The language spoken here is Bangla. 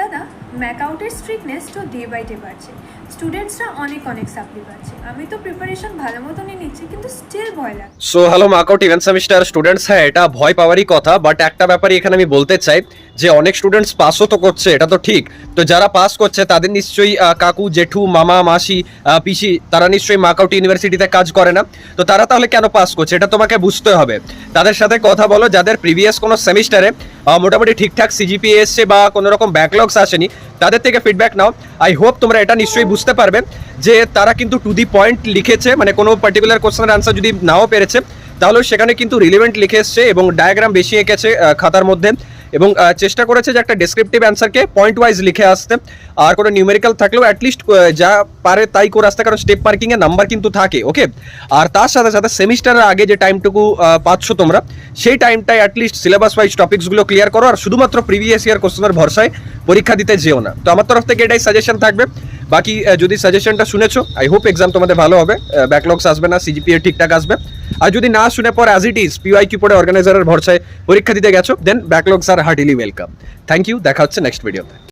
দাদা ম্যাকআউটের স্ট্রিকনেস তো ডে বাই ডে বাড়ছে, স্টুডেন্টসরা অনেক সাপ্লি পাচ্ছে। আমি তো প্রিপারেশন ভালো মতনই নিচ্ছি, কিন্তু স্টিল ভয় লাগে। So hello markout event semester students, হ্যাঁ এটা ভয় পাওয়ারই কথা, বাট একটা ব্যাপারই এখানে আমি বলতে চাই যে অনেক স্টুডেন্টস পাসও তো করছে, এটা তো ঠিক। তো যারা পাস করছে তাদের নিশ্চয়ই কাকু জেঠু মামা মাসি পিসি তারা নিশ্চয়ই মার্কআউট ইউনিভার্সিটিতে কাজ করে না। তো তারা তাহলে কেন পাস করছে এটা তোমাকে বুঝতে হবে। তাদের সাথে কথা বলো যাদের প্রিভিয়াস কোনো সেমিস্টারে মোটামুটি ঠিকঠাক সিজিপিএ এসছে বা কোনো রকম ব্যাকলগস আসেনি, তাদের থেকে ফিডব্যাক নাও। আই হোপ তোমরা এটা নিশ্চয়ই বুঝতে পারবে যে তারা কিন্তু টু দি পয়েন্ট লিখেছে, মানে কোনো পার্টিকুলার কোশ্চেনের আনসার যদি নাও পেরেছে তাহলেও সেখানে কিন্তু রিলেভেন্ট লিখে এসছে এবং ডায়াগ্রাম বেশি এঁকেছে খাতার মধ্যে, এবং চেষ্টা করেছে যে একটা ডেসক্রিপটিভ অ্যান্সারকে পয়েন্ট ওয়াইজ লিখে আসতে। আর কোনো নিউমেরিক্যাল থাকলেও অ্যাটলিস্ট যা পারে তাই করে আসতে, কারণ স্টেপ মার্কিংয়ে নাম্বার কিন্তু থাকে। ওকে, আর তার সাথে সাথে সেমিস্টারের আগে যে টাইমটুকু পাচ্ছ তোমরা, সেই টাইমটায় অ্যাটলিস্ট সিলেবাস ওয়াইজ টপিকসগুলো ক্লিয়ার করো, আর শুধুমাত্র প্রিভিয়াস ইয়ার কোশ্চেনের ভরসায় পরীক্ষা দিতে যেও না। তো আমার তরফ থেকে এটাই সাজেশন থাকবে। বাকি যদি সাজেশনটা শুনেছো, আই হোপ এক্সাম তোমাদের ভালো হবে, ব্যাকলগস আসবে না, সিজিপিএ ঠিকঠাক আসবে। আর যদি না শুনে পর অ্যাজ ইট ইজ পিওয়াইকিউ পড়ে অর্গানাইজারের ভরসায় পরীক্ষা দিতে গেছো, দেন ব্যাকলগস আর হার্টিলি ওয়েলকাম। থ্যাংক ইউ, দেখা হচ্ছে নেক্সট ভিডিওতে।